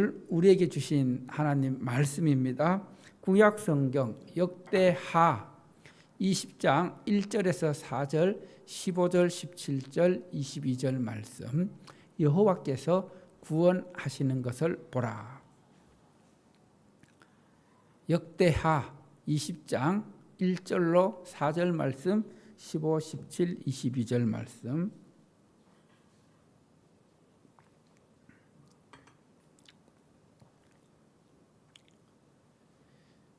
오늘 우리에게 주신 하나님 말씀입니다. 구약 성경 역대하 20장 1절에서 4절, 15절, 17절, 22절 말씀. 여호와께서 구원하시는 것을 보라. 역대하 20장 1절로 4절 말씀, 15, 17, 22절 말씀.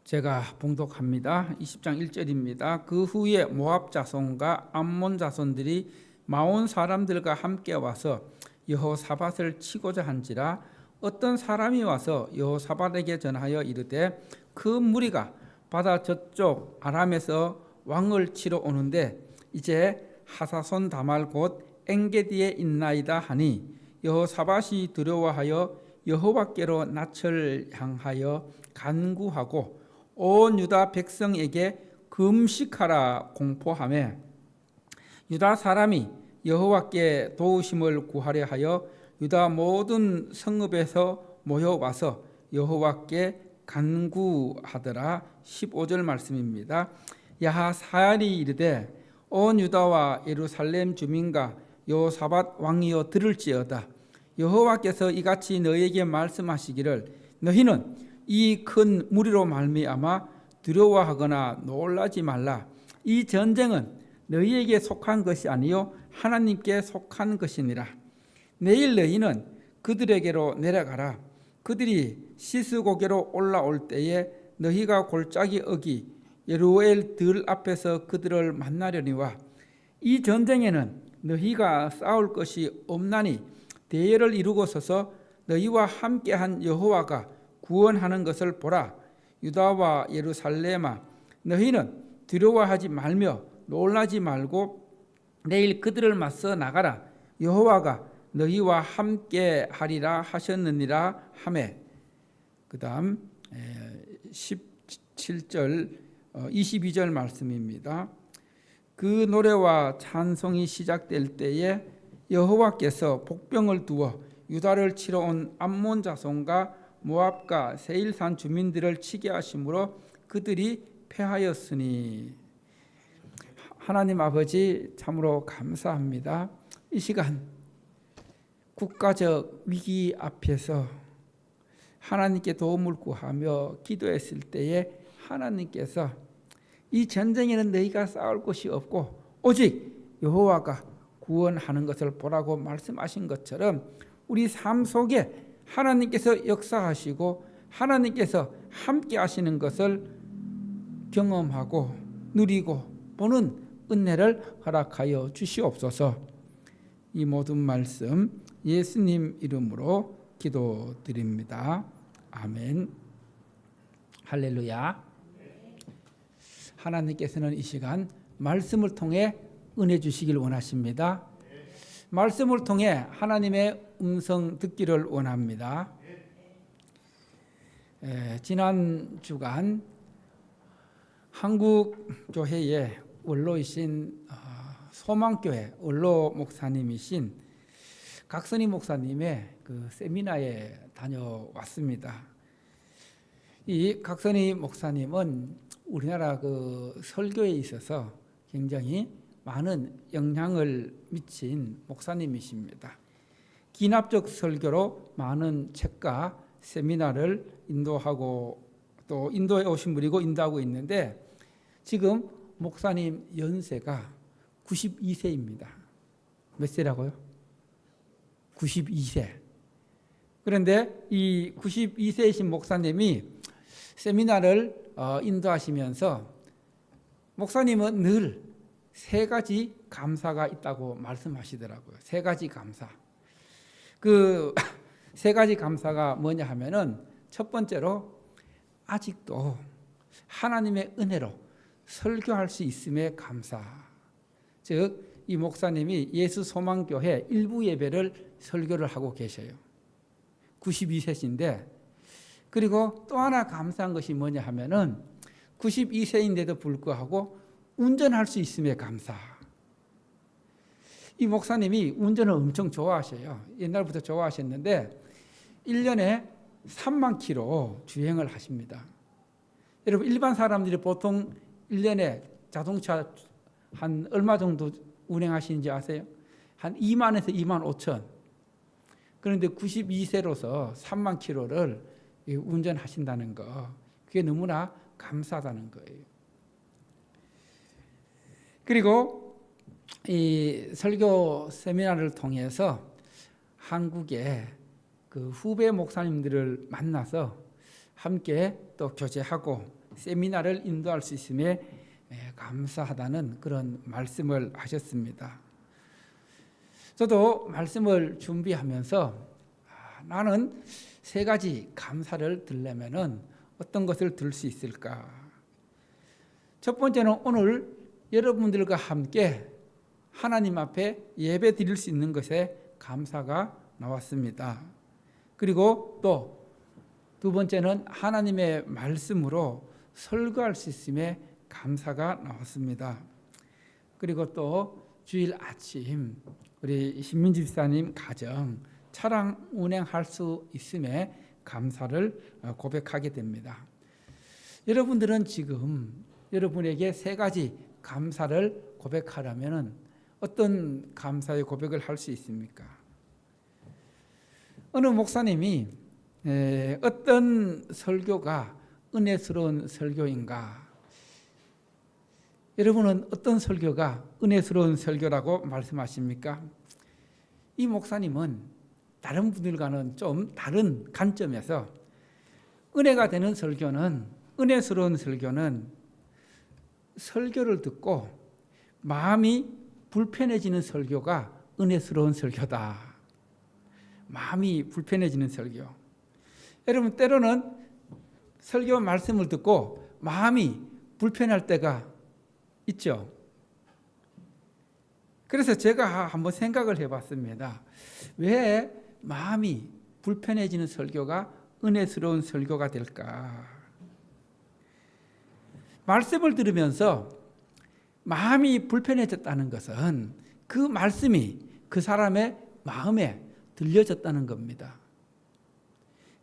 제가 봉독합니다. 20장 1절입니다. 그 후에 모압 자손과 암몬 자손들이 마온 사람들과 함께 와서 여호사밧을 치고자 한지라 어떤 사람이 와서 여호사밧에게 전하여 이르되 그 무리가 바다 저쪽 아람에서 왕을 치러 오는데 이제 하사손 다말 곧 엔게디에 있나이다 하니 여호사밧이 두려워하여 여호와께로 낯을 향하여 간구하고 온 유다 백성에게 금식하라 공포하며 유다 사람이 여호와께 도우심을 구하려 하여 유다 모든 성읍에서 모여와서 여호와께 간구하더라. 15절 말씀입니다. 야하사엘이 이르되 온 유다와 예루살렘 주민과 여호사밧 왕이여 들을지어다. 여호와께서 이같이 너희에게 말씀하시기를 너희는 이 큰 무리로 말미암아 두려워하거나 놀라지 말라. 이 전쟁은 너희에게 속한 것이 아니요 하나님께 속한 것이니라. 내일 너희는 그들에게로 내려가라. 그들이 시스고개로 올라올 때에 너희가 골짜기 어기 예루엘 들 앞에서 그들을 만나려니와 이 전쟁에는 너희가 싸울 것이 없나니 대열을 이루고 서서 너희와 함께한 여호와가 구원하는 것을 보라. 유다와 예루살렘아 너희는 두려워하지 말며 놀라지 말고 내일 그들을 맞서 나가라. 여호와가 너희와 함께 하리라 하셨느니라 하매. 그 다음 17절 22절 말씀입니다. 그 노래와 찬송이 시작될 때에 여호와께서 복병을 두어 유다를 치러 온 암몬 자손과 모압과 세일산 주민들을 치게 하심으로 그들이 패하였으니. 하나님 아버지 참으로 감사합니다. 이 시간 국가적 위기 앞에서 하나님께 도움을 구하며 기도했을 때에 하나님께서 이 전쟁에는 너희가 싸울 것이 없고 오직 여호와가 구원하는 것을 보라고 말씀하신 것처럼 우리 삶 속에 하나님께서 역사하시고 하나님께서 함께 하시는 것을 경험하고 누리고 보는 은혜를 허락하여 주시옵소서. 이 모든 말씀 예수님 이름으로 기도드립니다. 아멘. 할렐루야. 하나님께서는 이 시간 말씀을 통해 은혜 주시길 원하십니다. 말씀을 통해 하나님의 음성 듣기를 원합니다. 지난 주간 한국교회의 원로이신 소망교회 원로 목사님이신 각선희 목사님의 그 세미나에 다녀왔습니다. 이 각선희 목사님은 우리나라 그 설교에 있어서 굉장히 많은 영향을 미친 목사님이십니다. 기납적 설교로 많은 책과 세미나를 인도하고 또 인도에 오신 분이고 인도하고 있는데 지금 목사님 연세가 92세입니다. 몇 세라고요? 92세. 그런데 이 92세이신 목사님이 세미나를 인도하시면서 목사님은 늘 세 가지 감사가 있다고 말씀하시더라고요. 세 가지 감사. 그 세 가지 감사가 뭐냐 하면은 첫 번째로 아직도 하나님의 은혜로 설교할 수 있음에 감사. 즉, 이 목사님이 예수 소망교회 일부 예배를 설교를 하고 계셔요. 92세신데, 그리고 또 하나 감사한 것이 뭐냐 하면은 92세인데도 불구하고 운전할 수 있음에 감사. 이 목사님이 운전을 엄청 좋아하셔요. 옛날부터 좋아하셨는데 1년에 3만 킬로 주행을 하십니다. 여러분 일반 사람들이 보통 1년에 자동차 한 얼마 정도 운행하시는지 아세요? 한 2만에서 2만 5천. 그런데 92세로서 3만 킬로를 운전하신다는 거, 그게 너무나 감사하다는 거예요. 그리고 이 설교 세미나를 통해서 한국의 그 후배 목사님들을 만나서 함께 또 교제하고 세미나를 인도할 수 있음에 감사하다는 그런 말씀을 하셨습니다. 저도 말씀을 준비하면서 나는 3가지 감사를 들려면은 어떤 것을 들 수 있을까? 첫 번째는 오늘 여러분들과 함께 하나님 앞에 예배 드릴 수 있는 것에 감사가 나왔습니다. 그리고 또 두 번째는 하나님의 말씀으로 설교할 수 있음에 감사가 나왔습니다. 그리고 또 주일 아침 우리 신민지 집사님 가정 차량 운행할 수 있음에 감사를 고백하게 됩니다. 여러분들은 지금 여러분에게 3가지 감사를 고백하려면 어떤 감사의 고백을 할 수 있습니까? 어느 목사님이 어떤 설교가 은혜스러운 설교인가? 여러분은 어떤 설교가 은혜스러운 설교라고 말씀하십니까? 이 목사님은 다른 분들과는 좀 다른 관점에서 은혜가 되는 설교는, 은혜스러운 설교는 설교를 듣고 마음이 불편해지는 설교가 은혜스러운 설교다. 마음이 불편해지는 설교. 여러분 때로는 설교 말씀을 듣고 마음이 불편할 때가 있죠. 그래서 제가 한번 생각을 해봤습니다. 왜 마음이 불편해지는 설교가 은혜스러운 설교가 될까? 말씀을 들으면서 마음이 불편해졌다는 것은 그 말씀이 그 사람의 마음에 들려졌다는 겁니다.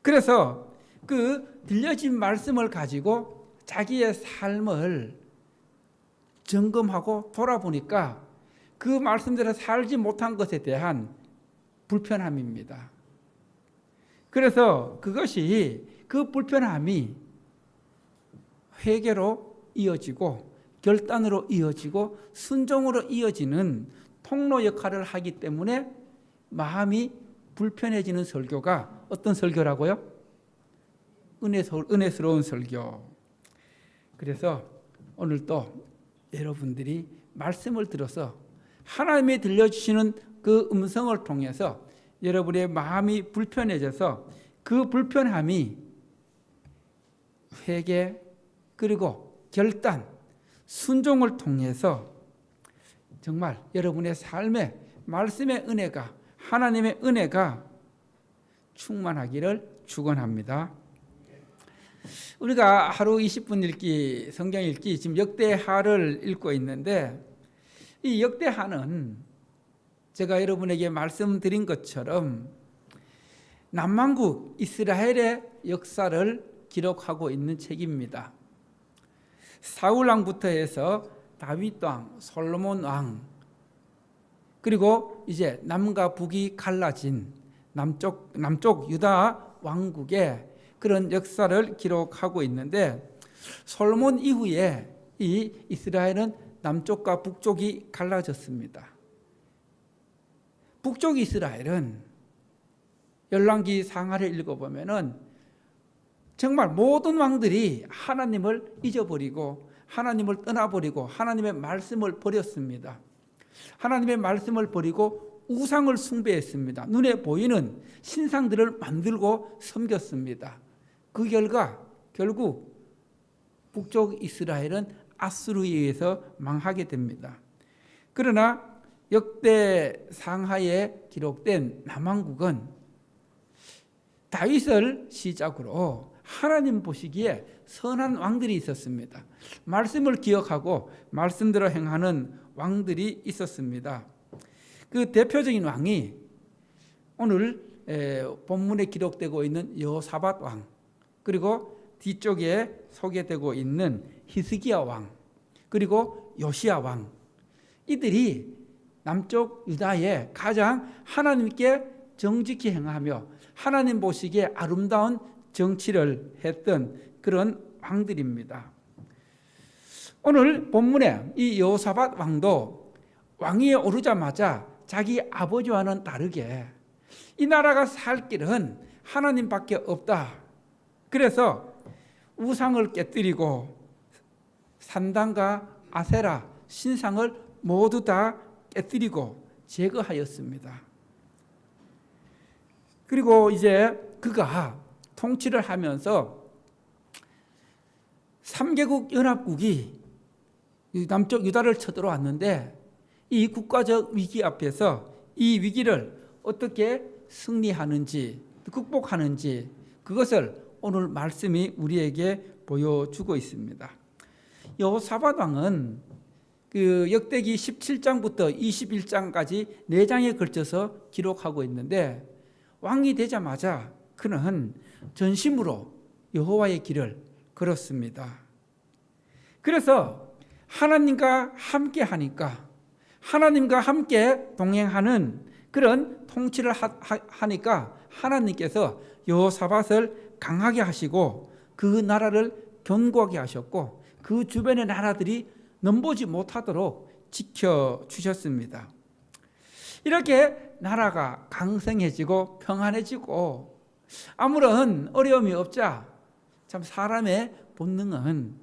그래서 그 들려진 말씀을 가지고 자기의 삶을 점검하고 돌아보니까 그 말씀대로 살지 못한 것에 대한 불편함입니다. 그래서 그것이, 그 불편함이 회개로 이어지고 결단으로 이어지고 순종으로 이어지는 통로 역할을 하기 때문에 마음이 불편해지는 설교가 어떤 설교라고요? 은혜스러운 설교. 그래서 오늘 또 여러분들이 말씀을 들어서 하나님이 들려주시는 그 음성을 통해서 여러분의 마음이 불편해져서 그 불편함이 회개 그리고 결단, 순종을 통해서 정말 여러분의 삶에 말씀의 은혜가, 하나님의 은혜가 충만하기를 축원합니다. 우리가 하루 20분 읽기, 성경 읽기, 지금 역대하를 읽고 있는데 이 역대하는 제가 여러분에게 말씀드린 것처럼 남왕국 이스라엘의 역사를 기록하고 있는 책입니다. 사울 왕부터 해서 다윗 왕, 솔로몬 왕, 그리고 이제 남과 북이 갈라진 남쪽 유다 왕국의 그런 역사를 기록하고 있는데, 솔로몬 이후에 이 이스라엘은 남쪽과 북쪽이 갈라졌습니다. 북쪽 이스라엘은 열왕기 상하를 읽어보면은 정말 모든 왕들이 하나님을 잊어버리고 하나님을 떠나버리고 하나님의 말씀을 버렸습니다. 하나님의 말씀을 버리고 우상을 숭배했습니다. 눈에 보이는 신상들을 만들고 섬겼습니다. 그 결과 결국 북쪽 이스라엘은 아수르에 의해서 망하게 됩니다. 그러나 역대 상하에 기록된 남왕국은 다윗을 시작으로 하나님 보시기에 선한 왕들이 있었습니다. 말씀을 기억하고 말씀대로 행하는 왕들이 있었습니다. 그 대표적인 왕이 오늘 본문에 기록되고 있는 여호사밧 왕, 그리고 뒤쪽에 소개되고 있는 히스기야 왕, 그리고 요시야 왕, 이들이 남쪽 유다에 가장 하나님께 정직히 행하며 하나님 보시기에 아름다운 정치를 했던 그런 왕들입니다. 오늘 본문에 이 여호사밧 왕도 왕위에 오르자마자 자기 아버지와는 다르게 이 나라가 살 길은 하나님밖에 없다. 그래서 우상을 깨뜨리고 산당과 아세라 신상을 모두 다 깨뜨리고 제거하였습니다. 그리고 이제 그가 통치를 하면서 3개국 연합국이 남쪽 유다를 쳐들어왔는데 이 국가적 위기 앞에서 이 위기를 어떻게 승리하는지 극복하는지 그것을 오늘 말씀이 우리에게 보여주고 있습니다. 여호사밧 왕은 그 역대기 17장부터 21장까지 4장에 걸쳐서 기록하고 있는데 왕이 되자마자 그는 전심으로 여호와의 길을 걸었습니다. 그래서 하나님과 함께 하니까 하나님과 함께 동행하는 그런 통치를 하니까 하나님께서 여호사밧을 강하게 하시고 그 나라를 견고하게 하셨고 그 주변의 나라들이 넘보지 못하도록 지켜주셨습니다. 이렇게 나라가 강성해지고 평안해지고 아무런 어려움이 없자 참 사람의 본능은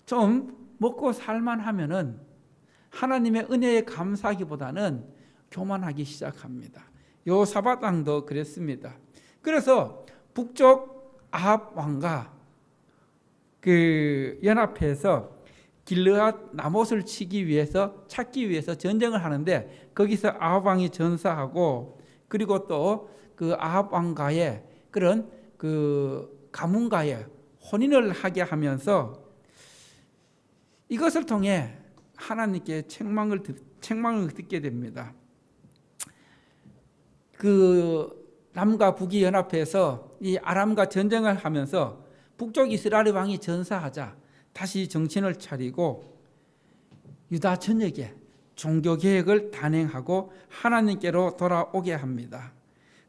좀 먹고 살만하면은 하나님의 은혜에 감사하기보다는 교만하기 시작합니다. 여호사밧 왕도 그랬습니다. 그래서 북쪽 아합 왕과 그 연합해서 길르앗 나못을 찾기 위해서 전쟁을 하는데 거기서 아합 왕이 전사하고 그리고 또 그 아합 왕과의 그런 그 가문과의 혼인을 하게 하면서 이것을 통해 하나님께 책망을 듣게 됩니다. 그 남과 북이 연합해서 이 아람과 전쟁을 하면서 북쪽 이스라엘 왕이 전사하자 다시 정신을 차리고 유다 전역에 종교개혁을 단행하고 하나님께로 돌아오게 합니다.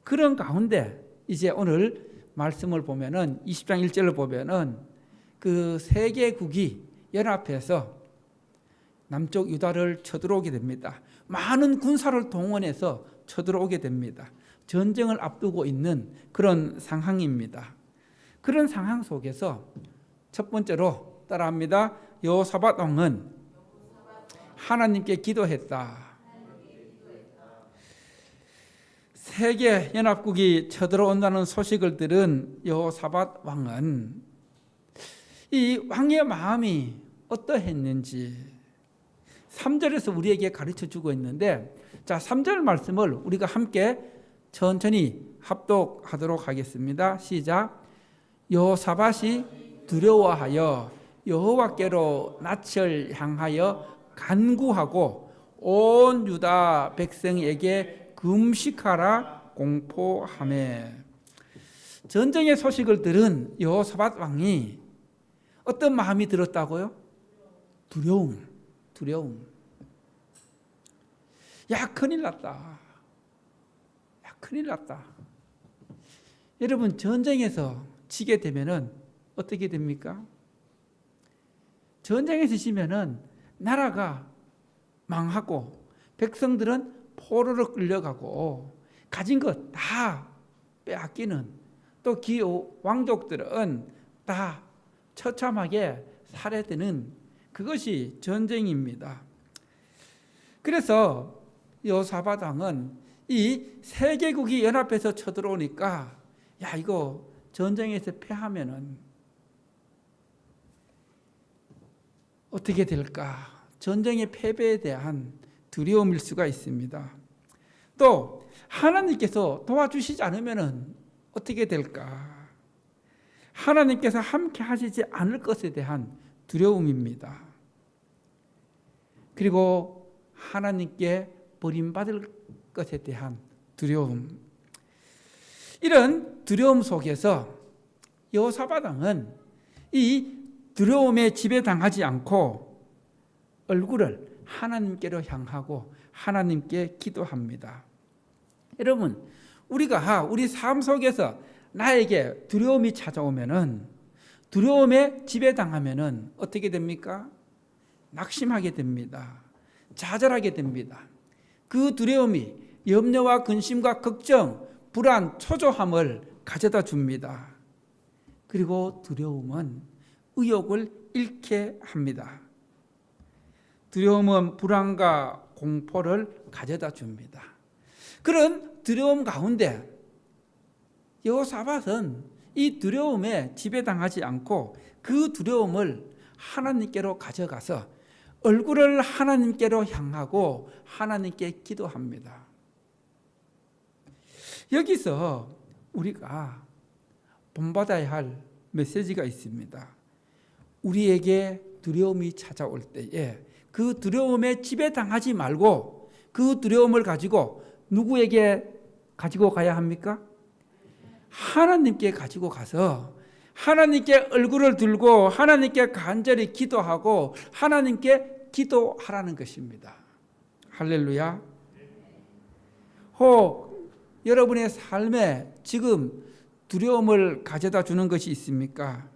그런 가운데 이제 오늘 말씀을 보면은 20장 1절을 보면은 그 세 개국이 연합해서 남쪽 유다를 쳐들어오게 됩니다. 많은 군사를 동원해서 쳐들어오게 됩니다. 전쟁을 앞두고 있는 그런 상황입니다. 그런 상황 속에서 첫 번째로 따라합니다. 여호사밧 왕은 하나님께 기도했다. 세계 연합국이 쳐들어온다는 소식을 들은 여호사밧 왕은 이 왕의 마음이 어떠했는지 3절에서 우리에게 가르쳐주고 있는데 자 3절 말씀을 우리가 함께 천천히 합독하도록 하겠습니다. 시작. 여호사밧이 두려워하여 여호와께로 낯을 향하여 간구하고 온 유다 백성에게 금식하라 공포하매. 전쟁의 소식을 들은 여호사밧 왕이 어떤 마음이 들었다고요? 두려움. 야, 큰일 났다. 여러분, 전쟁에서 지게 되면은 어떻게 됩니까? 전쟁에서 지면은 나라가 망하고 백성들은 포로로 끌려가고 가진 것 다 빼앗기는 또 기호 왕족들은 다 처참하게 살해되는 그것이 전쟁입니다. 그래서 여호사밧 왕은 이 세계국이 연합해서 쳐들어오니까 야 이거 전쟁에서 패하면은 어떻게 될까? 전쟁의 패배에 대한 두려움일 수가 있습니다. 또 하나님께서 도와주시지 않으면은 어떻게 될까? 하나님께서 함께 하시지 않을 것에 대한 두려움입니다. 그리고 하나님께 버림받을 것에 대한 두려움. 이런 두려움 속에서 여호사밧 왕은 이 두려움에 지배당하지 않고 얼굴을 하나님께로 향하고 하나님께 기도합니다. 여러분, 우리가 우리 삶 속에서 나에게 두려움이 찾아오면은, 두려움에 지배당하면은 어떻게 됩니까? 낙심하게 됩니다. 좌절하게 됩니다. 그 두려움이 염려와 근심과 걱정, 불안, 초조함을 가져다 줍니다. 그리고 두려움은 의욕을 잃게 합니다. 두려움은 불안과 공포를 가져다 줍니다. 그런 두려움 가운데 여호사밧은 이 두려움에 지배당하지 않고 그 두려움을 하나님께로 가져가서 얼굴을 하나님께로 향하고 하나님께 기도합니다. 여기서 우리가 본받아야 할 메시지가 있습니다. 우리에게 두려움이 찾아올 때에 그 두려움에 지배당하지 말고 그 두려움을 가지고 누구에게 가지고 가야 합니까? 하나님께 가지고 가서 하나님께 얼굴을 들고 하나님께 간절히 기도하고 하나님께 기도하라는 것입니다. 할렐루야. 혹 여러분의 삶에 지금 두려움을 가져다 주는 것이 있습니까?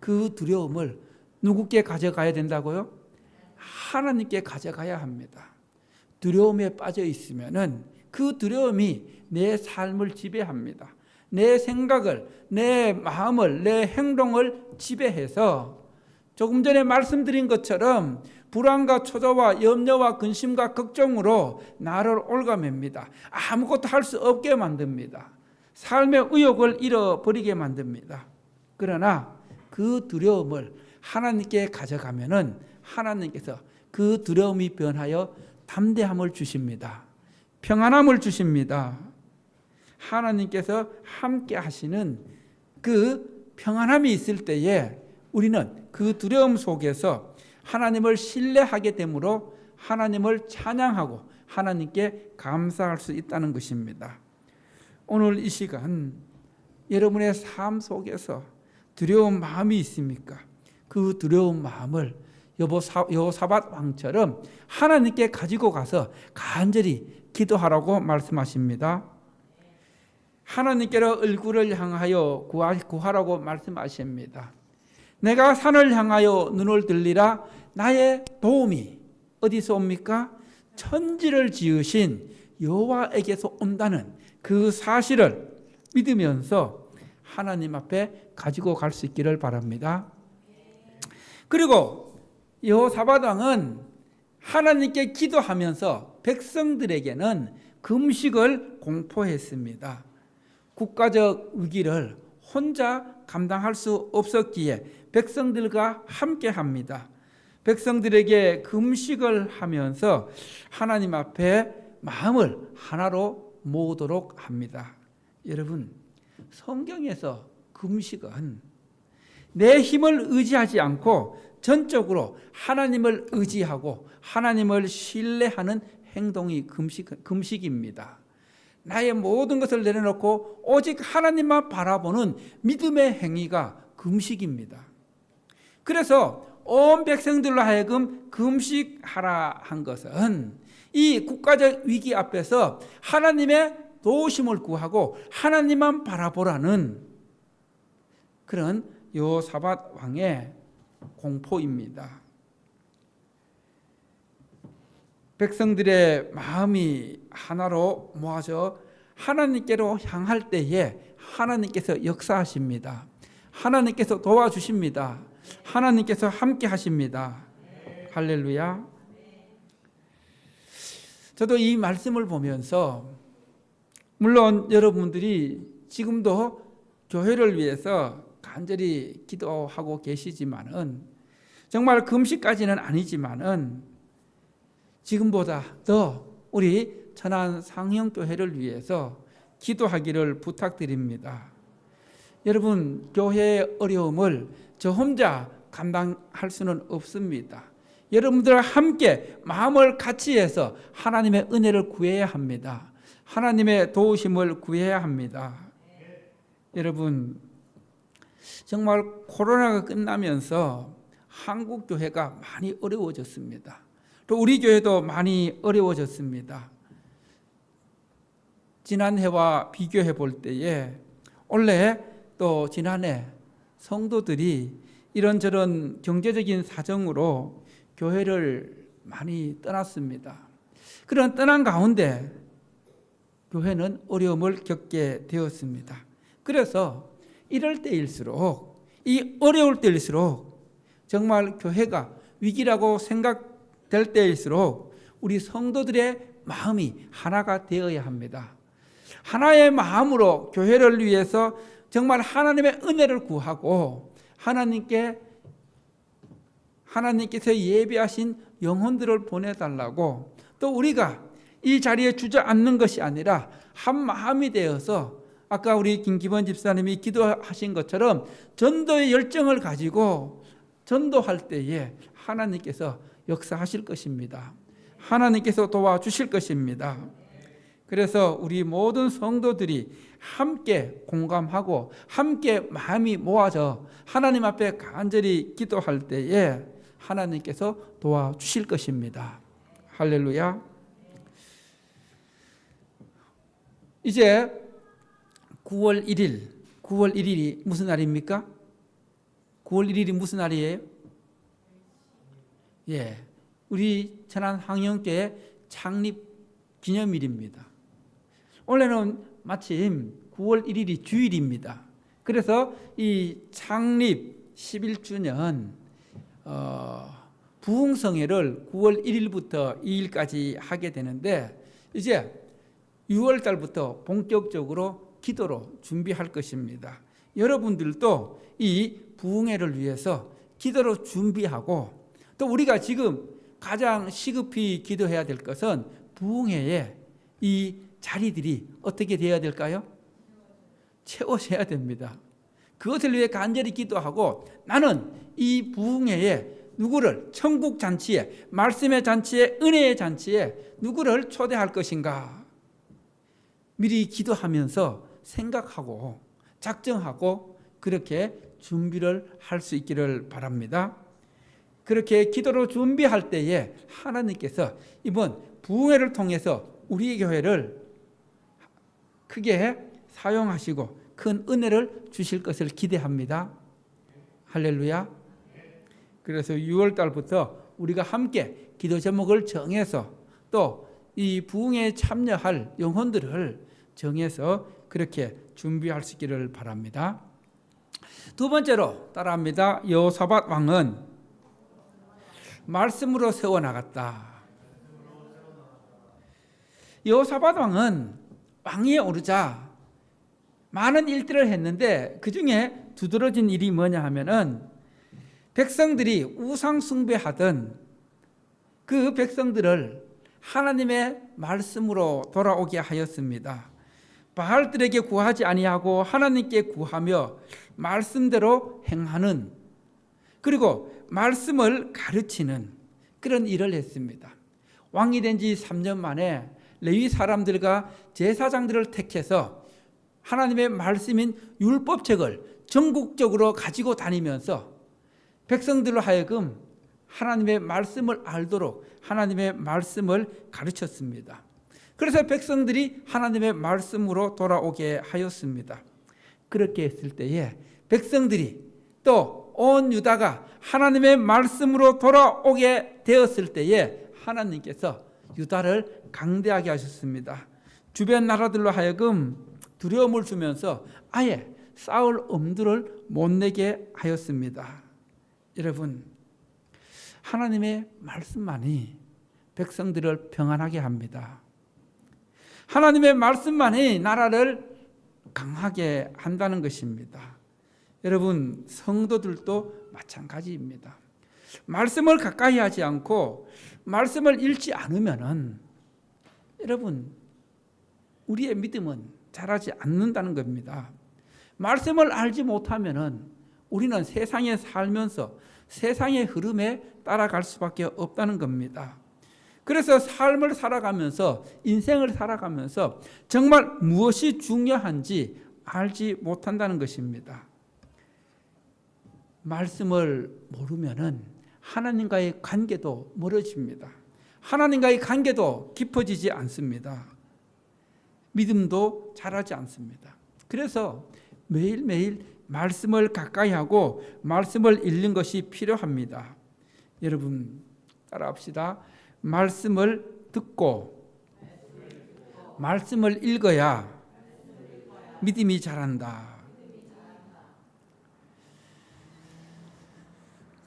그 두려움을 누구께 가져가야 된다고요? 하나님께 가져가야 합니다. 두려움에 빠져 있으면은 그 두려움이 내 삶을 지배합니다. 내 생각을, 내 마음을, 내 행동을 지배해서 조금 전에 말씀드린 것처럼 불안과 초조와 염려와 근심과 걱정으로 나를 올가맵니다. 아무것도 할 수 없게 만듭니다. 삶의 의욕을 잃어버리게 만듭니다. 그러나 그 두려움을 하나님께 가져가면은 하나님께서 그 두려움이 변하여 담대함을 주십니다. 평안함을 주십니다. 하나님께서 함께 하시는 그 평안함이 있을 때에 우리는 그 두려움 속에서 하나님을 신뢰하게 되므로 하나님을 찬양하고 하나님께 감사할 수 있다는 것입니다. 오늘 이 시간 여러분의 삶 속에서 두려운 마음이 있습니까? 그 두려운 마음을 여호사밧 왕처럼 하나님께 가지고 가서 간절히 기도하라고 말씀하십니다. 하나님께로 얼굴을 향하여 구하라고 말씀하십니다. 내가 산을 향하여 눈을 들리라. 나의 도움이 어디서 옵니까? 천지를 지으신 여호와에게서 온다는 그 사실을 믿으면서 하나님 앞에 가지고 갈 수 있기를 바랍니다. 그리고 여호사밧 왕은 하나님께 기도하면서 백성들에게는 금식을 공포했습니다. 국가적 위기를 혼자 감당할 수 없었기에 백성들과 함께 합니다. 백성들에게 금식을 하면서 하나님 앞에 마음을 하나로 모으도록 합니다. 여러분, 성경에서 금식은 내 힘을 의지하지 않고 전적으로 하나님을 의지하고 하나님을 신뢰하는 행동이 금식입니다. 나의 모든 것을 내려놓고 오직 하나님만 바라보는 믿음의 행위가 금식입니다. 그래서 온 백성들로 하여금 금식하라 한 것은 이 국가적 위기 앞에서 하나님의 도우심을 구하고 하나님만 바라보라는 그런 여호사밧 왕의 공포입니다. 백성들의 마음이 하나로 모아져 하나님께로 향할 때에 하나님께서 역사하십니다. 하나님께서 도와주십니다. 하나님께서 함께 하십니다. 할렐루야. 저도 이 말씀을 보면서 물론 여러분들이 지금도 교회를 위해서 간절히 기도하고 계시지만은 정말 금식까지는 아니지만은 지금보다 더 우리 천안 상형교회를 위해서 기도하기를 부탁드립니다. 여러분, 교회의 어려움을 저 혼자 감당할 수는 없습니다. 여러분들과 함께 마음을 같이 해서 하나님의 은혜를 구해야 합니다. 하나님의 도우심을 구해야 합니다. 여러분, 정말 코로나가 끝나면서 한국 교회가 많이 어려워졌습니다. 또 우리 교회도 많이 어려워졌습니다. 지난해와 비교해 볼 때에 원래 또 지난해 성도들이 이런저런 경제적인 사정으로 교회를 많이 떠났습니다. 그런 떠난 가운데 교회는 어려움을 겪게 되었습니다. 그래서 이럴 때일수록, 이 어려울 때일수록 정말 교회가 위기라고 생각될 때일수록 우리 성도들의 마음이 하나가 되어야 합니다. 하나의 마음으로 교회를 위해서 정말 하나님의 은혜를 구하고 하나님께서 예비하신 영혼들을 보내달라고, 또 우리가 이 자리에 주저앉는 것이 아니라 한 마음이 되어서 아까 우리 김기범 집사님이 기도하신 것처럼 전도의 열정을 가지고 전도할 때에 하나님께서 역사하실 것입니다. 하나님께서 도와주실 것입니다. 그래서 우리 모든 성도들이 함께 공감하고 함께 마음이 모아져 하나님 앞에 간절히 기도할 때에 하나님께서 도와주실 것입니다. 할렐루야. 이제 9월 1일이 무슨 날입니까? 9월 1일이 무슨 날이에요? 예, 우리 천안황영교회 창립 기념일입니다. 원래는 마침 9월 1일이 주일입니다. 그래서 이 창립 11주년 부흥성회를 9월 1일부터 2일까지 하게 되는데, 이제 6월 달부터 본격적으로 기도로 준비할 것입니다. 여러분들도 이 부흥회를 위해서 기도로 준비하고, 또 우리가 지금 가장 시급히 기도해야 될 것은 부흥회에 이 자리들이 어떻게 되어야 될까요? 채워져야 됩니다. 그것을 위해 간절히 기도하고, 나는 이 부흥회에 누구를, 천국 잔치에, 말씀의 잔치에, 은혜의 잔치에 누구를 초대할 것인가 미리 기도하면서 생각하고 작정하고 그렇게 준비를 할 수 있기를 바랍니다. 그렇게 기도로 준비할 때에 하나님께서 이번 부흥회를 통해서 우리 교회를 크게 사용하시고 큰 은혜를 주실 것을 기대합니다. 할렐루야. 그래서 6월 달부터 우리가 함께 기도 제목을 정해서 또 이 부흥회에 참여할 영혼들을 정해서 그렇게 준비할 수 있기를 바랍니다. 두 번째로 따라합니다. 여호사밧 왕은 말씀으로 세워나갔다. 여호사밧 왕은 왕위에 오르자 많은 일들을 했는데, 그 중에 두드러진 일이 뭐냐 하면은 백성들이 우상 숭배하던 그 백성들을 하나님의 말씀으로 돌아오게 하였습니다. 바알들에게 구하지 아니하고 하나님께 구하며 말씀대로 행하는, 그리고 말씀을 가르치는 그런 일을 했습니다. 왕이 된 지 3년 만에 레위 사람들과 제사장들을 택해서 하나님의 말씀인 율법책을 전국적으로 가지고 다니면서 백성들로 하여금 하나님의 말씀을 알도록 하나님의 말씀을 가르쳤습니다. 그래서 백성들이 하나님의 말씀으로 돌아오게 하였습니다. 그렇게 했을 때에 백성들이 또 온 유다가 하나님의 말씀으로 돌아오게 되었을 때에 하나님께서 유다를 강대하게 하셨습니다. 주변 나라들로 하여금 두려움을 주면서 아예 싸울 엄두를 못 내게 하였습니다. 여러분, 하나님의 말씀만이 백성들을 평안하게 합니다. 하나님의 말씀만이 나라를 강하게 한다는 것입니다. 여러분, 성도들도 마찬가지입니다. 말씀을 가까이 하지 않고 말씀을 읽지 않으면은 여러분, 우리의 믿음은 자라지 않는다는 겁니다. 말씀을 알지 못하면은 우리는 세상에 살면서 세상의 흐름에 따라갈 수밖에 없다는 겁니다. 그래서 삶을 살아가면서, 인생을 살아가면서 정말 무엇이 중요한지 알지 못한다는 것입니다. 말씀을 모르면은 하나님과의 관계도 멀어집니다. 하나님과의 관계도 깊어지지 않습니다. 믿음도 자라지 않습니다. 그래서 매일매일 말씀을 가까이 하고 말씀을 읽는 것이 필요합니다. 여러분 따라합시다. 말씀을 듣고 말씀을 읽어야 믿음이 자란다.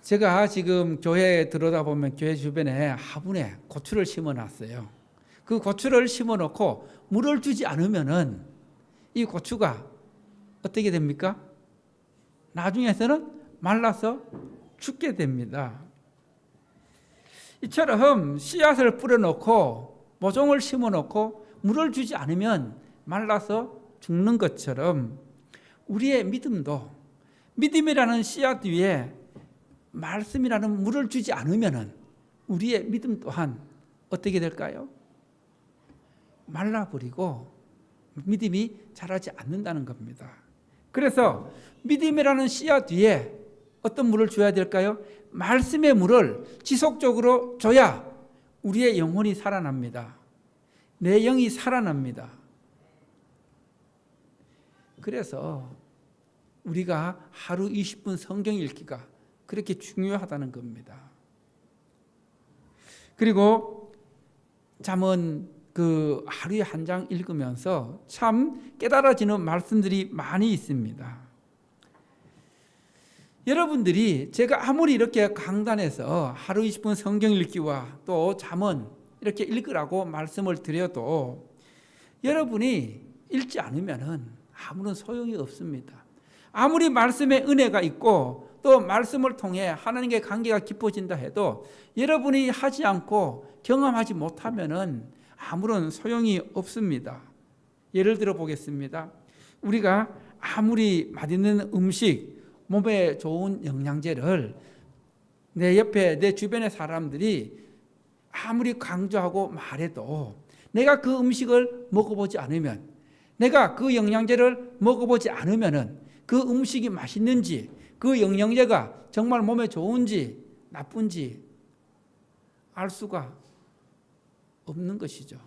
제가 지금 교회에 들어다 보면 교회 주변에 화분에 고추를 심어놨어요. 그 고추를 심어놓고 물을 주지 않으면은 이 고추가 어떻게 됩니까? 나중에서는 말라서 죽게 됩니다. 이처럼 씨앗을 뿌려놓고 모종을 심어놓고 물을 주지 않으면 말라서 죽는 것처럼 우리의 믿음도 믿음이라는 씨앗 위에 말씀이라는 물을 주지 않으면 우리의 믿음 또한 어떻게 될까요? 말라버리고 믿음이 자라지 않는다는 겁니다. 그래서 믿음이라는 씨앗 위에 어떤 물을 줘야 될까요? 말씀의 물을 지속적으로 줘야 우리의 영혼이 살아납니다. 내 영이 살아납니다. 그래서 우리가 하루 20분 성경 읽기가 그렇게 중요하다는 겁니다. 그리고 잠언 그 하루에 한 장 읽으면서 참 깨달아지는 말씀들이 많이 있습니다. 여러분들이 제가 아무리 이렇게 강단에서 하루 20분 성경 읽기와 또 잠언 이렇게 읽으라고 말씀을 드려도 여러분이 읽지 않으면 아무런 소용이 없습니다. 아무리 말씀의 은혜가 있고 또 말씀을 통해 하나님과의 관계가 깊어진다 해도 여러분이 하지 않고 경험하지 못하면은 아무런 소용이 없습니다. 예를 들어 보겠습니다. 우리가 아무리 맛있는 음식, 몸에 좋은 영양제를 내 옆에 내 주변의 사람들이 아무리 강조하고 말해도 내가 그 음식을 먹어보지 않으면, 내가 그 영양제를 먹어보지 않으면은 그 음식이 맛있는지, 그 영양제가 정말 몸에 좋은지 나쁜지 알 수가 없는 것이죠.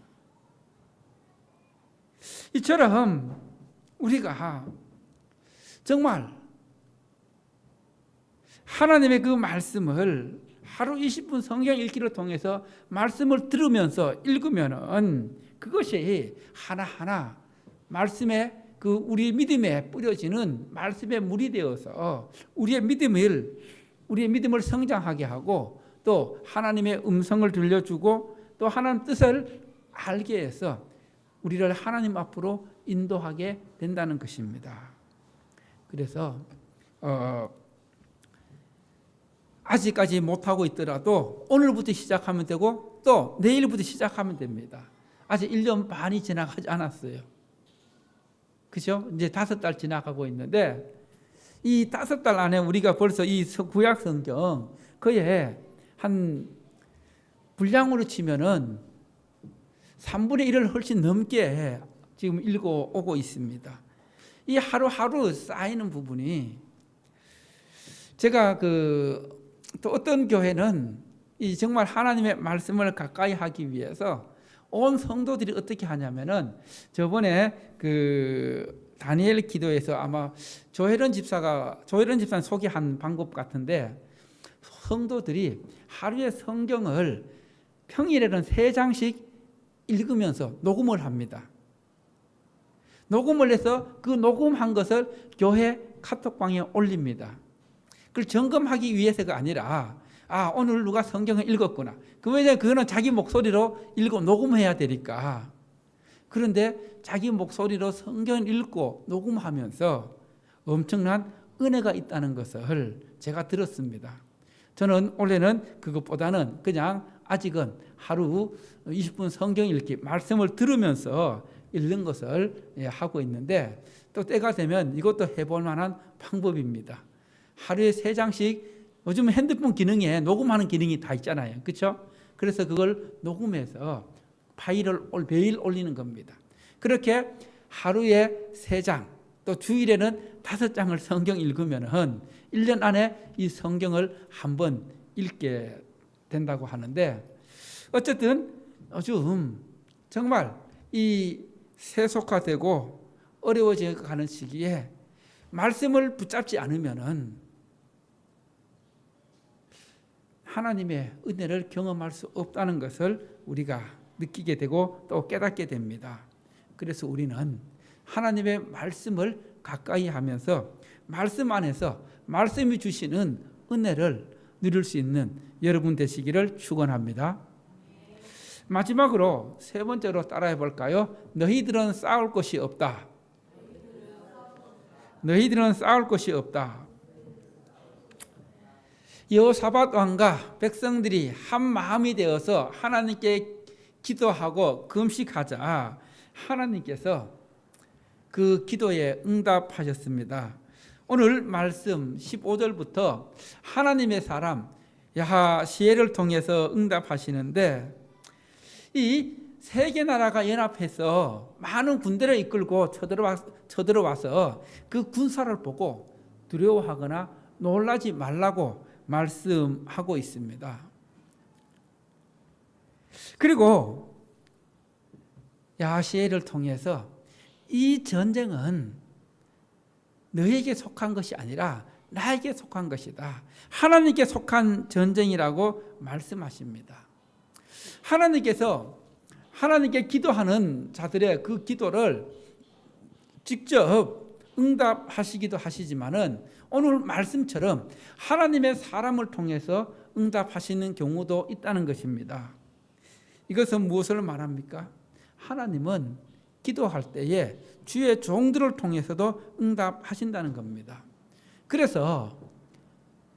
이처럼 우리가 정말 하나님의 그 말씀을 하루 20분 성경 읽기를 통해서 말씀을 들으면서 읽으면은 그것이 하나하나 말씀의 그 우리 믿음에 뿌려지는 말씀의 물이 되어서 우리의 믿음을 성장하게 하고 또 하나님의 음성을 들려주고 또 하나님 뜻을 알게 해서 우리를 하나님 앞으로 인도하게 된다는 것입니다. 그래서 아직까지 못하고 있더라도 오늘부터 시작하면 되고 또 내일부터 시작하면 됩니다. 아직 1년 반이 지나가지 않았어요. 그죠? 이제 5달 지나가고 있는데 이 5달 안에 우리가 벌써 이 구약 성경 거의 한 분량으로 치면은 3분의 1을 훨씬 넘게 지금 읽어오고 있습니다. 이 하루하루 쌓이는 부분이 제가 또 어떤 교회는 이 정말 하나님의 말씀을 가까이 하기 위해서 온 성도들이 어떻게 하냐면은 저번에 다니엘 기도에서 아마 조혜련 집사는 소개한 방법 같은데 성도들이 하루에 성경을 평일에는 3장씩 읽으면서 녹음을 합니다. 녹음을 해서 그 녹음한 것을 교회 카톡방에 올립니다. 그걸 점검하기 위해서가 아니라 오늘 누가 성경을 읽었구나. 그거는 자기 목소리로 읽고 녹음해야 되니까. 그런데 자기 목소리로 성경을 읽고 녹음하면서 엄청난 은혜가 있다는 것을 제가 들었습니다. 저는 원래는 그것보다는 그냥 아직은 하루 20분 성경 읽기 말씀을 들으면서 읽는 것을 하고 있는데 또 때가 되면 이것도 해볼 만한 방법입니다. 하루에 3장씩 요즘 핸드폰 기능에 녹음하는 기능이 다 있잖아요. 그렇죠? 그래서 그걸 녹음해서 파일을 매일 올리는 겁니다. 그렇게 하루에 3장 또 주일에는 5장을 성경 읽으면은 1년 안에 이 성경을 한번 읽게 된다고 하는데, 어쨌든 요즘 정말 이 세속화되고 어려워져 가는 시기에 말씀을 붙잡지 않으면은 하나님의 은혜를 경험할 수 없다는 것을 우리가 느끼게 되고 또 깨닫게 됩니다. 그래서 우리는 하나님의 말씀을 가까이 하면서 말씀 안에서 말씀이 주시는 은혜를 누릴 수 있는 여러분 되시기를 축원합니다. 마지막으로 세 번째로 따라해 볼까요? 너희들은 싸울 것이 없다. 너희들은 싸울 것이 없다. 여호사밧 왕과 백성들이 한 마음이 되어서 하나님께 기도하고 금식하자 하나님께서 그 기도에 응답하셨습니다. 오늘 말씀 15절부터 하나님의 사람 야하시엘을 통해서 응답하시는데, 이 세계 나라가 연합해서 많은 군대를 이끌고 쳐들어와서 그 군사를 보고 두려워하거나 놀라지 말라고 말씀하고 있습니다. 그리고 야하시엘을 통해서 이 전쟁은 너에게 속한 것이 아니라 나에게 속한 것이다. 하나님께 속한 전쟁이라고 말씀하십니다. 하나님께서 하나님께 기도하는 자들의 그 기도를 직접 응답하시기도 하시지만은 오늘 말씀처럼 하나님의 사람을 통해서 응답하시는 경우도 있다는 것입니다. 이것은 무엇을 말합니까? 하나님은 기도할 때에 주의 종들을 통해서도 응답하신다는 겁니다. 그래서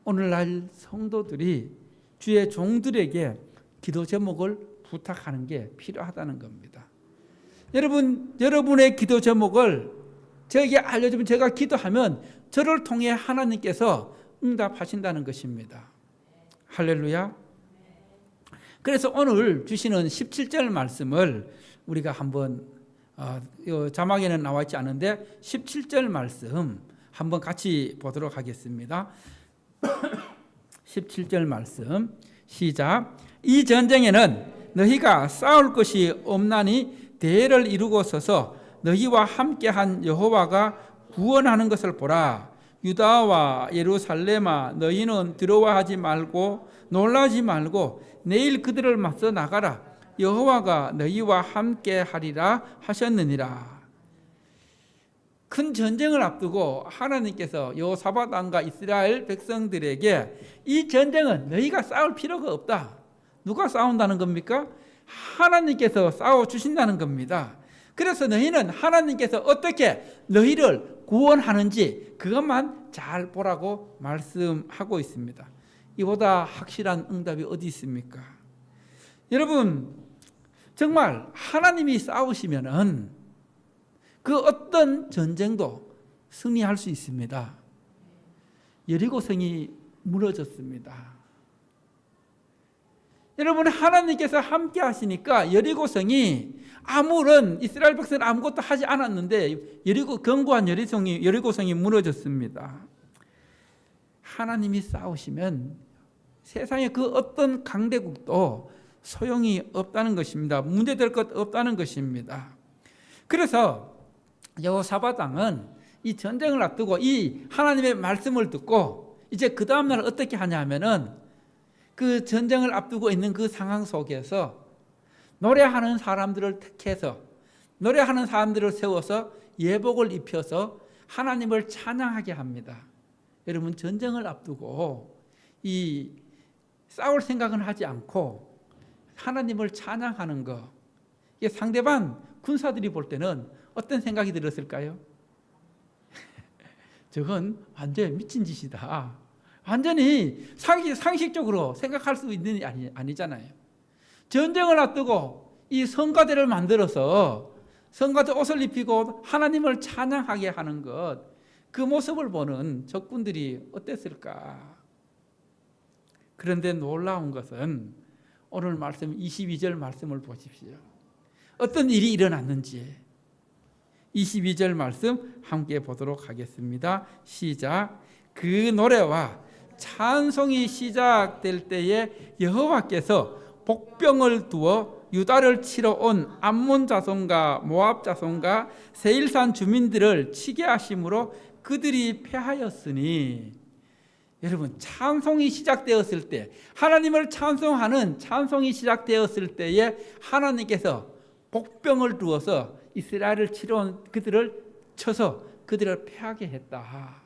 오늘날 성도들이 주의 종들에게 기도 제목을 부탁하는 게 필요하다는 겁니다. 여러분의 기도 제목을 저에게 알려주면 제가 기도하면 저를 통해 하나님께서 응답하신다는 것입니다. 할렐루야. 그래서 오늘 주시는 17절 말씀을 우리가 한번 자막에는 나와 있지 않은데 17절 말씀 한번 같이 보도록 하겠습니다. 17절 말씀 시작. 이 전쟁에는 너희가 싸울 것이 없나니 대를 이루고 서서 너희와 함께한 여호와가 구원하는 것을 보라. 유다와 예루살렘아 너희는 두려워하지 말고 놀라지 말고 내일 그들을 맞서 나가라. 여호와가 너희와 함께하리라 하셨느니라. 큰 전쟁을 앞두고 하나님께서 여호사밧 왕과 이스라엘 백성들에게 이 전쟁은 너희가 싸울 필요가 없다. 누가 싸운다는 겁니까? 하나님께서 싸워주신다는 겁니다. 그래서 너희는 하나님께서 어떻게 너희를 구원하는지 그것만 잘 보라고 말씀하고 있습니다. 이보다 확실한 응답이 어디 있습니까? 여러분, 정말 하나님이 싸우시면은 그 어떤 전쟁도 승리할 수 있습니다. 여리고성이 무너졌습니다. 여러분, 하나님께서 함께 하시니까 여리고성이 아무런 이스라엘 백성은 아무것도 하지 않았는데 견고한 여리고성이 무너졌습니다. 하나님이 싸우시면 세상에 그 어떤 강대국도 소용이 없다는 것입니다. 문제될 것 없다는 것입니다. 그래서 여호사밧 왕은 이 전쟁을 앞두고 이 하나님의 말씀을 듣고 이제 그 다음날 어떻게 하냐면은 그 전쟁을 앞두고 있는 그 상황 속에서 노래하는 사람들을 택해서 노래하는 사람들을 세워서 예복을 입혀서 하나님을 찬양하게 합니다. 여러분, 전쟁을 앞두고 이 싸울 생각은 하지 않고 하나님을 찬양하는 거, 이게 상대방 군사들이 볼 때는 어떤 생각이 들었을까요? 저건 완전 미친 짓이다. 완전히 상식적으로 생각할 수 있는 일이 아니잖아요. 전쟁을 앞두고 이 성가대를 만들어서 성가대 옷을 입히고 하나님을 찬양하게 하는 것, 그 모습을 보는 적군들이 어땠을까? 그런데 놀라운 것은 오늘 말씀 22절 말씀을 보십시오. 어떤 일이 일어났는지 22절 말씀 함께 보도록 하겠습니다. 시작. 그 노래와 찬송이 시작될 때에 여호와께서 복병을 두어 유다를 치러 온 암몬 자손과 모압 자손과 세일산 주민들을 치게 하심으로 그들이 패하였으니. 여러분, 찬송이 시작되었을 때, 하나님을 찬송하는 찬송이 시작되었을 때에 하나님께서 복병을 두어서 이스라엘을 치러 온 그들을 쳐서 그들을 패하게 했다.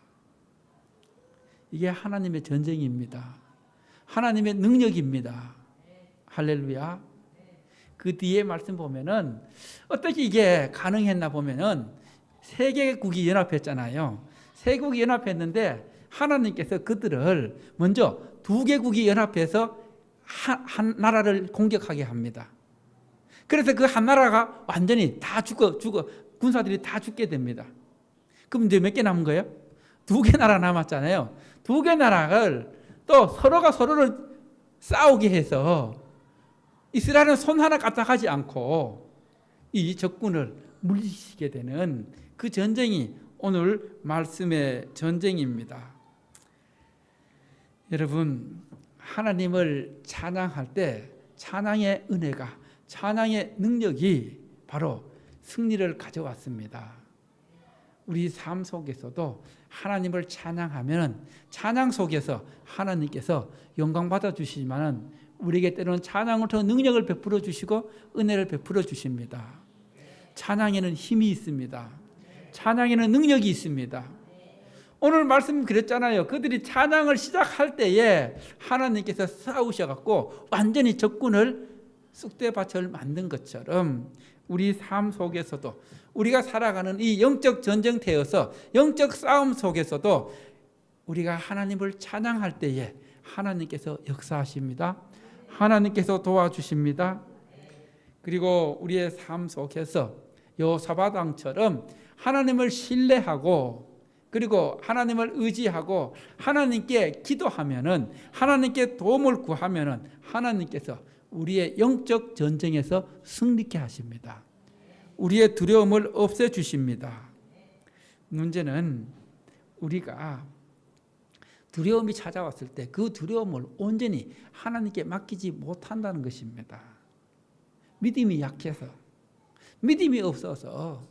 이게 하나님의 전쟁입니다. 하나님의 능력입니다. 할렐루야. 그 뒤에 말씀 보면은 어떻게 이게 가능했나 보면은 세 개국이 연합했잖아요. 세 국이 연합했는데 하나님께서 그들을 먼저 두 개국이 연합해서 한 나라를 공격하게 합니다. 그래서 그 한 나라가 완전히 다 죽어 군사들이 다 죽게 됩니다. 그럼 이제 몇 개 남은 거예요? 두 개 나라 남았잖아요. 두 개 나라를 또 서로가 서로를 싸우게 해서 이스라엘은 손 하나 까딱하지 않고 이 적군을 물리치게 되는 그 전쟁이 오늘 말씀의 전쟁입니다. 여러분, 하나님을 찬양할 때 찬양의 은혜가, 찬양의 능력이 바로 승리를 가져왔습니다. 우리 삶 속에서도 하나님을 찬양하면 찬양 속에서 하나님께서 영광 받아 주시지만 우리에게 때로는 찬양을 통해 능력을 베풀어 주시고 은혜를 베풀어 주십니다. 찬양에는 힘이 있습니다. 찬양에는 능력이 있습니다. 오늘 말씀 그랬잖아요. 그들이 찬양을 시작할 때에 하나님께서 싸우셔갖고 완전히 적군을 쑥대밭을 만든 것처럼 우리 삶 속에서도 우리가 살아가는 이 영적 전쟁터여서 영적 싸움 속에서도 우리가 하나님을 찬양할 때에 하나님께서 역사하십니다. 하나님께서 도와주십니다. 그리고 우리의 삶 속에서 여호사밧 왕처럼 하나님을 신뢰하고 그리고 하나님을 의지하고 하나님께 기도하면은 하나님께 도움을 구하면은 하나님께서 우리의 영적 전쟁에서 승리케 하십니다. 우리의 두려움을 없애 주십니다. 문제는 우리가 두려움이 찾아왔을 때 그 두려움을 온전히 하나님께 맡기지 못한다는 것입니다. 믿음이 약해서, 믿음이 없어서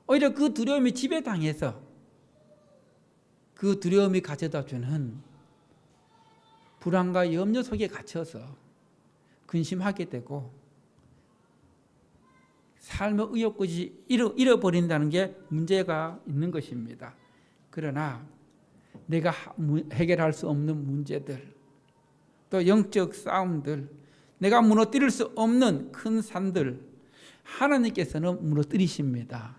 오히려 그 두려움이 지배당해서 그 두려움이 가져다 주는 불안과 염려 속에 갇혀서 근심하게 되고 삶의 의욕까지 잃어버린다는 게 문제가 있는 것입니다. 그러나 내가 해결할 수 없는 문제들, 또 영적 싸움들, 내가 무너뜨릴 수 없는 큰 산들, 하나님께서는 무너뜨리십니다.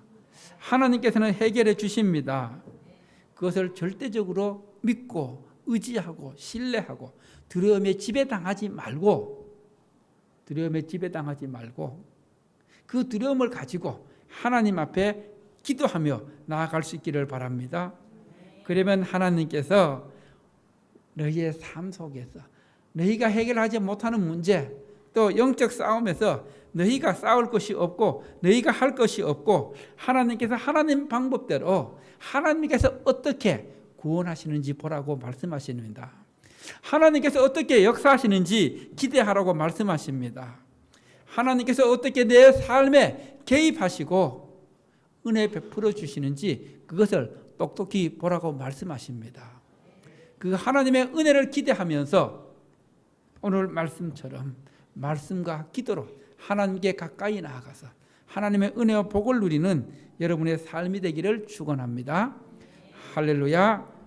하나님께서는 해결해 주십니다. 그것을 절대적으로 믿고 의지하고 신뢰하고 두려움에 지배당하지 말고 그 두려움을 가지고 하나님 앞에 기도하며 나아갈 수 있기를 바랍니다. 그러면 하나님께서 너희의 삶 속에서 너희가 해결하지 못하는 문제, 또 영적 싸움에서 너희가 싸울 것이 없고 너희가 할 것이 없고 하나님께서 하나님 방법대로 하나님께서 어떻게 구원하시는지 보라고 말씀하십니다. 하나님께서 어떻게 역사하시는지 기대하라고 말씀하십니다. 하나님께서 어떻게 내 삶에 개입하시고 은혜 베풀어 주시는지 그것을 똑똑히 보라고 말씀하십니다. 그 하나님의 은혜를 기대하면서 오늘 말씀처럼 말씀과 기도로 하나님께 가까이 나아가서 하나님의 은혜와 복을 누리는 여러분의 삶이 되기를 축원합니다. 할렐루야.